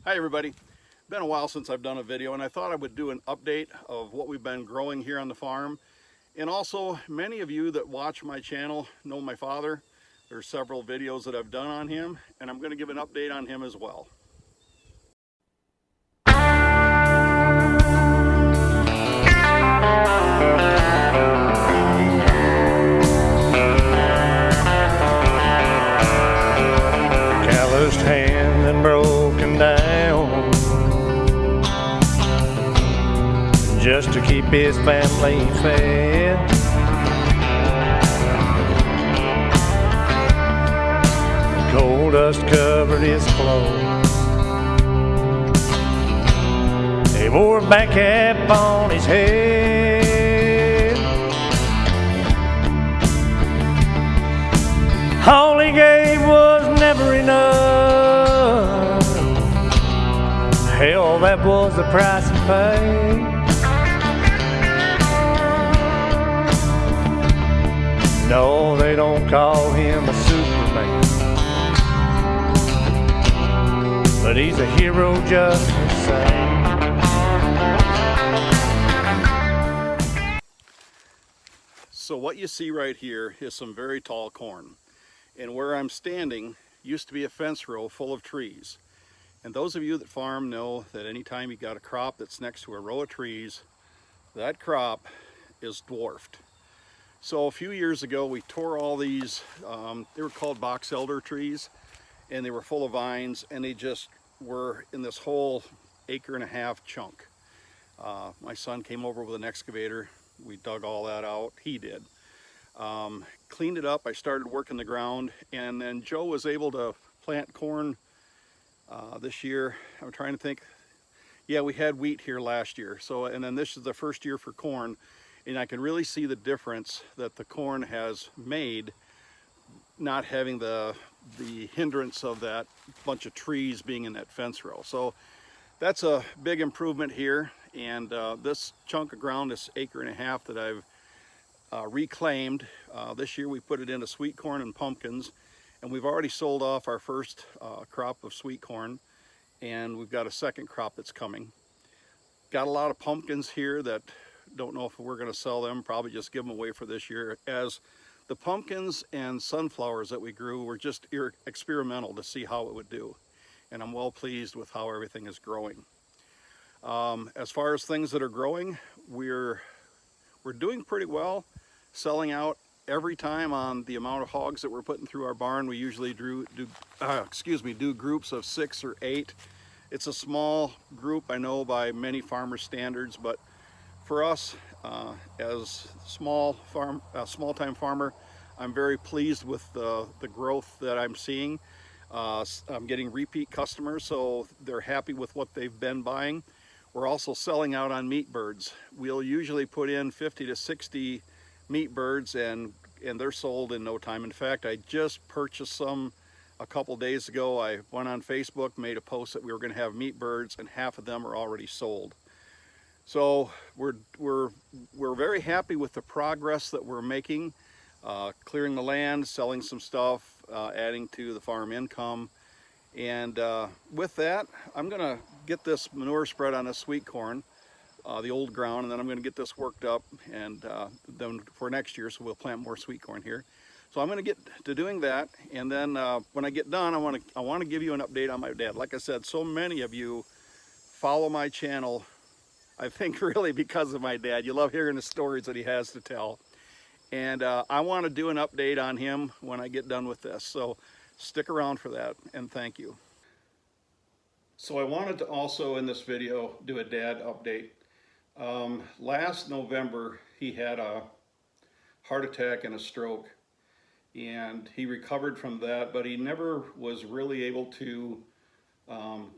Hi everybody. Been a while since I've done a video, and I thought I would do an update of what we've been growing here on the farm. And also, many of you that watch my channel know my father. There's several videos that I've done on him, and I'm going to give an update on him as well. Calloused hand and broken down just to keep his family fed. Coal dust covered his clothes. He wore a back cap on his head. All he gave was never enough. Hell, that was the price he paid. No, they don't call him a Superman, but he's a hero just the same. So what you see right here is some very tall corn. And where I'm standing used to be a fence row full of trees. And those of you that farm know that anytime you got a crop that's next to a row of trees, that crop is dwarfed. So a few years ago we tore all these, they were called box elder trees, and they were full of vines, and they just were in this whole 1.5 acre chunk. My son came over with an excavator. We dug all that out. He did. Cleaned it up. I started working the ground, and then Joe was able to plant corn this year. I'm trying to think. Yeah, we had wheat here last year. So, and then this is the first year for corn, and I can really see the difference that the corn has made, not having the hindrance of that bunch of trees being in that fence row. So that's a big improvement here. And this chunk of ground, this 1.5 acres that I've reclaimed, this year we put it into sweet corn and pumpkins, and we've already sold off our first crop of sweet corn, and we've got a second crop that's coming. Got a lot of pumpkins here that don't know if we're going to sell them, probably just give them away for this year, as the pumpkins and sunflowers that we grew were just experimental to see how it would do, and I'm well pleased with how everything is growing. As far as things that are growing, we're doing pretty well, selling out every time on the amount of hogs that we're putting through our barn. We usually do groups of 6 or 8. It's a small group, I know, by many farmer standards, but for us, as small-time farmer, I'm very pleased with the growth that I'm seeing. I'm getting repeat customers, so they're happy with what they've been buying. We're also selling out on meat birds. We'll usually put in 50 to 60 meat birds, and they're sold in no time. In fact, I just purchased some a couple days ago. I went on Facebook, made a post that we were going to have meat birds, and half of them are already sold. So we're very happy with the progress that we're making, clearing the land, selling some stuff, adding to the farm income. And with that, I'm going to get this manure spread on this sweet corn, the old ground, and then I'm going to get this worked up, and then for next year, so we'll plant more sweet corn here. So I'm going to get to doing that, and then when I get done, I want to give you an update on my dad. Like I said, so many of you follow my channel, I think really because of my dad. You love hearing the stories that he has to tell. And I want to do an update on him when I get done with this. So stick around for that, and thank you. So I wanted to also in this video do a dad update. Last November, he had a heart attack and a stroke, and he recovered from that, but he never was really able to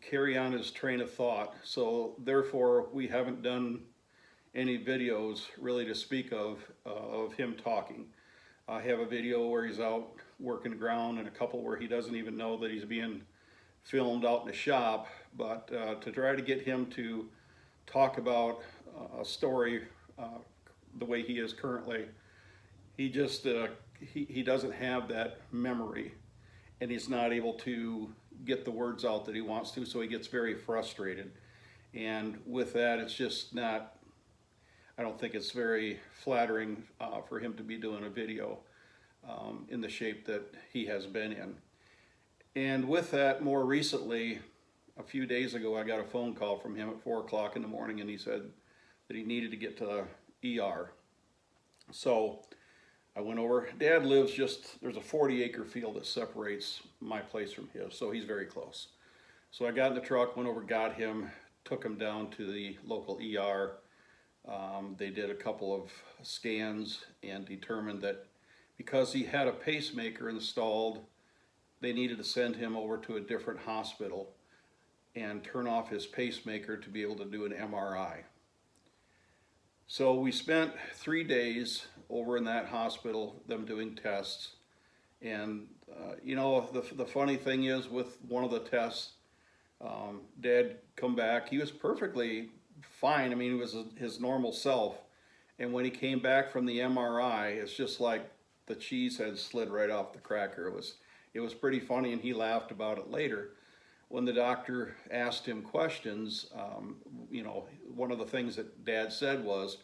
carry on his train of thought. So therefore, we haven't done any videos really to speak of him talking. I have a video where he's out working the ground, and a couple where he doesn't even know that he's being filmed out in the shop. But to try to get him to talk about a story the way he is currently, he just he doesn't have that memory, and he's not able to get the words out that he wants to, so he gets very frustrated. And with that, it's just not, I don't think it's very flattering for him to be doing a video in the shape that he has been in. And with that, more recently, a few days ago, I got a phone call from him at 4 o'clock in the morning, and he said that he needed to get to the ER. So I went over. Dad lives just, there's a 40-acre field that separates my place from his, so he's very close. So I got in the truck, went over, got him, took him down to the local ER. They did a couple of scans and determined that because he had a pacemaker installed, they needed to send him over to a different hospital and turn off his pacemaker to be able to do an MRI. So we spent 3 days over in that hospital, them doing tests. And you know, the funny thing is, with one of the tests, Dad come back, he was perfectly fine. I mean, he was his normal self. And when he came back from the MRI, it's just like the cheese had slid right off the cracker. It was pretty funny, and he laughed about it later. When the doctor asked him questions, you know, one of the things that Dad said was,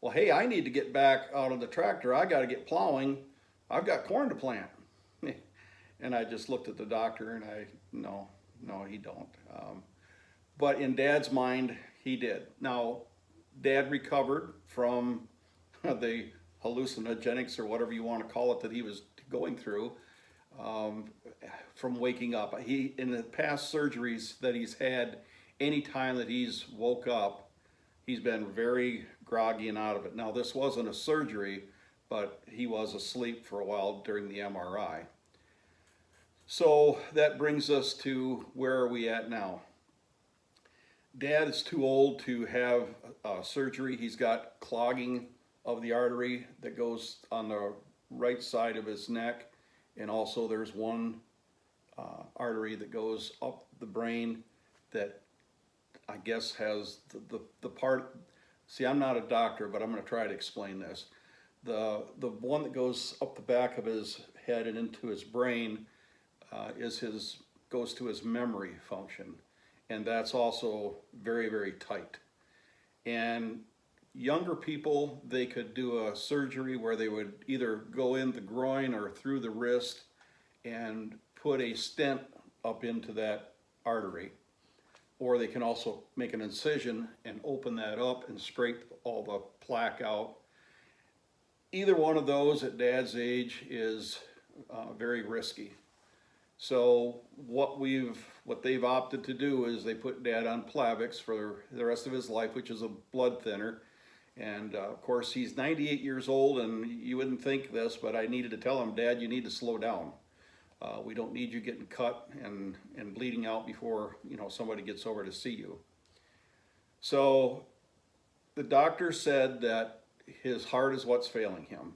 well, hey, I need to get back out of the tractor. I got to get plowing. I've got corn to plant. And I just looked at the doctor and no, he don't. But in Dad's mind, he did. Now, Dad recovered from the hallucinogenics or whatever you want to call it that he was going through. From waking up. In the past surgeries that he's had, any time that he's woke up, he's been very groggy and out of it. Now, this wasn't a surgery, but he was asleep for a while during the MRI. So that brings us to, where are we at now? Dad is too old to have surgery. He's got clogging of the artery that goes on the right side of his neck. And also there's one artery that goes up the brain that I guess has the part, see, I'm not a doctor, but I'm going to try to explain this. The one that goes up the back of his head and into his brain goes to his memory function. And that's also very, very tight. And younger people, they could do a surgery where they would either go in the groin or through the wrist and put a stent up into that artery. Or they can also make an incision and open that up and scrape all the plaque out. Either one of those at Dad's age is very risky. So what they've opted to do is they put Dad on Plavix for the rest of his life, which is a blood thinner. And of course, he's 98 years old, and you wouldn't think this, but I needed to tell him, Dad, you need to slow down. We don't need you getting cut and bleeding out before, you know, somebody gets over to see you. So the doctor said that his heart is what's failing him.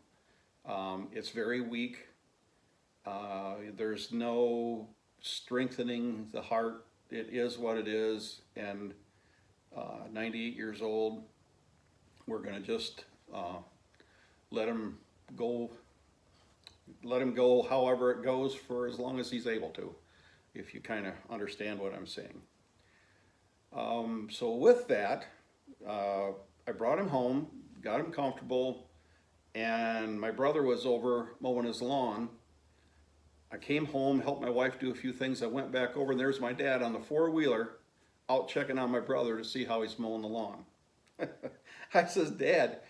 It's very weak. There's no strengthening the heart. It is what it is, and 98 years old, we're going to just let him go however it goes for as long as he's able to, if you kind of understand what I'm saying. So with that, I brought him home, got him comfortable, and my brother was over mowing his lawn. I came home, helped my wife do a few things. I went back over, and there's my dad on the four-wheeler out checking on my brother to see how he's mowing the lawn. I says, Dad,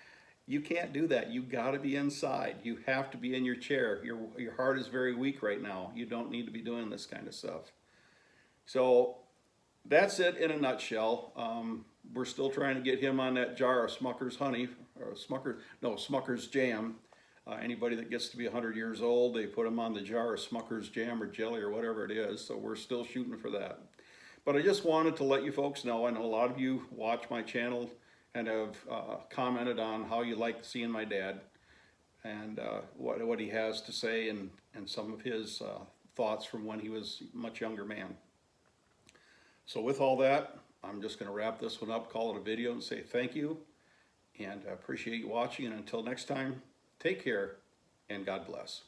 you can't do that. You got to be inside. You have to be in your chair. Your heart is very weak right now. You don't need to be doing this kind of stuff. So that's it in a nutshell. We're still trying to get him on that jar of Smucker's honey, or Smucker's jam. Anybody that gets to be 100 years old, they put them on the jar of Smucker's jam or jelly or whatever it is. So we're still shooting for that. But I just wanted to let you folks know, I know a lot of you watch my channel and have commented on how you like seeing my dad and what he has to say and some of his thoughts from when he was a much younger man. So with all that, I'm just going to wrap this one up, call it a video, and say thank you, and I appreciate you watching. And until next time, take care and God bless.